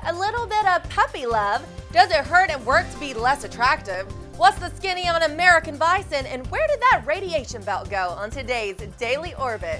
A little bit of puppy love. Does it hurt at work to be less attractive? What's the skinny on American bison, and where did that radiation belt go on today's Daily Orbit?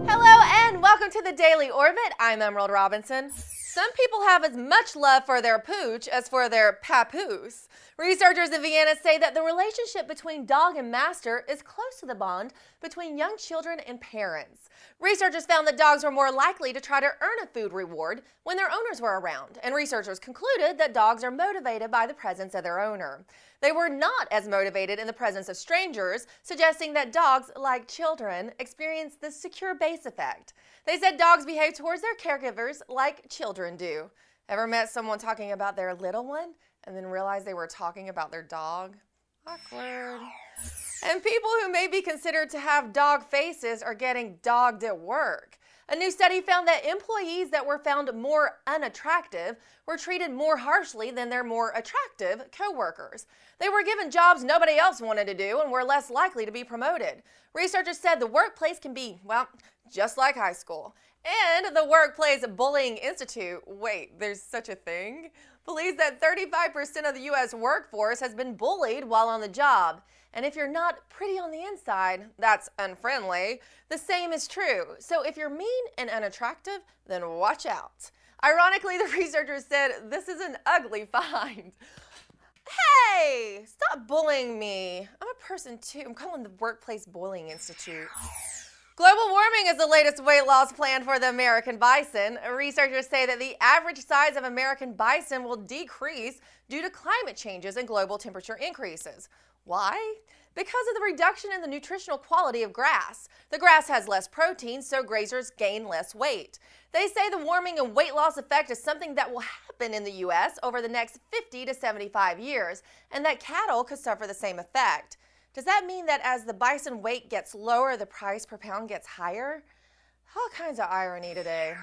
Hello and welcome to the Daily Orbit. I'm Emerald Robinson. Some people have as much love for their pooch as for their papoose. Researchers in Vienna say that the relationship between dog and master is close to the bond between young children and parents. Researchers found that dogs were more likely to try to earn a food reward when their owners were around, and researchers concluded that dogs are motivated by the presence of their owner. They were not as motivated in the presence of strangers, suggesting that dogs, like children, experience the secure base effect. They said dogs behave towards their caregivers like children do. Ever met someone talking about their little one and then realized they were talking about their dog? Awkward. And people who may be considered to have dog faces are getting dogged at work. A new study found that employees that were found more unattractive were treated more harshly than their more attractive coworkers. They were given jobs nobody else wanted to do and were less likely to be promoted. Researchers said the workplace can be, well, just like high school. And the Workplace Bullying Institute, wait, there's such a thing, believes that 35% of the U.S. workforce has been bullied while on the job. And if you're not pretty on the inside, that's unfriendly. The same is true. So if you're mean and unattractive, then watch out. Ironically, the researchers said this is an ugly find. Hey, stop bullying me. I'm a person too. I'm calling the Workplace Bullying Institute. Global warming is the latest weight loss plan for the American bison. Researchers say that the average size of American bison will decrease due to climate changes and global temperature increases. Why? Because of the reduction in the nutritional quality of grass. The grass has less protein, so grazers gain less weight. They say the warming and weight loss effect is something that will happen in the U.S. over the next 50 to 75 years, and that cattle could suffer the same effect. Does that mean that as the bison weight gets lower, the price per pound gets higher? All kinds of irony today.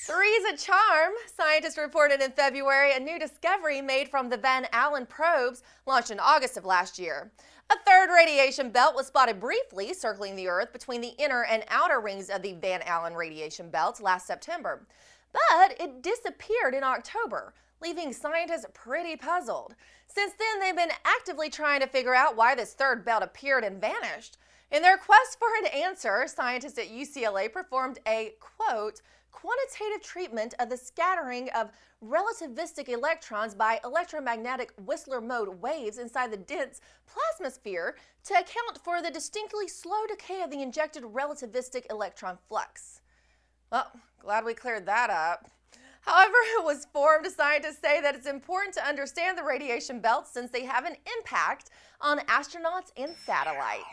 Three's a charm. Scientists reported in February a new discovery made from the Van Allen probes launched in August of last year. A third radiation belt was spotted briefly circling the Earth between the inner and outer rings of the Van Allen radiation belt last September. But it disappeared in October, leaving scientists pretty puzzled. Since then, they've been actively trying to figure out why this third belt appeared and vanished. In their quest for an answer, scientists at UCLA performed a, quote, quantitative treatment of the scattering of relativistic electrons by electromagnetic Whistler mode waves inside the dense plasmasphere to account for the distinctly slow decay of the injected relativistic electron flux. Well, glad we cleared that up. However it was formed, scientists say that it's important to understand the radiation belts since they have an impact on astronauts and satellites.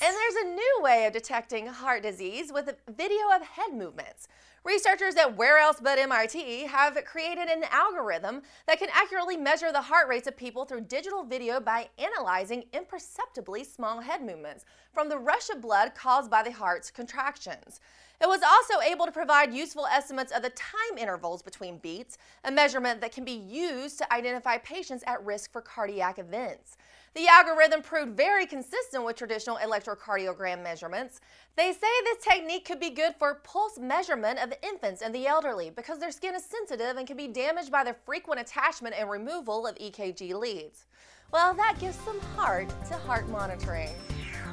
And there's a new way of detecting heart disease with a video of head movements. Researchers at Where Else But MIT have created an algorithm that can accurately measure the heart rates of people through digital video by analyzing imperceptibly small head movements from the rush of blood caused by the heart's contractions. It was also able to provide useful estimates of the time intervals between beats, a measurement that can be used to identify patients at risk for cardiac events. The algorithm proved very consistent with traditional electrocardiogram measurements. They say this technique could be good for pulse measurement of infants and the elderly because their skin is sensitive and can be damaged by the frequent attachment and removal of EKG leads. Well, that gives some heart to heart monitoring.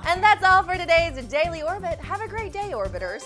And that's all for today's Daily Orbit. Have a great day, Orbiters.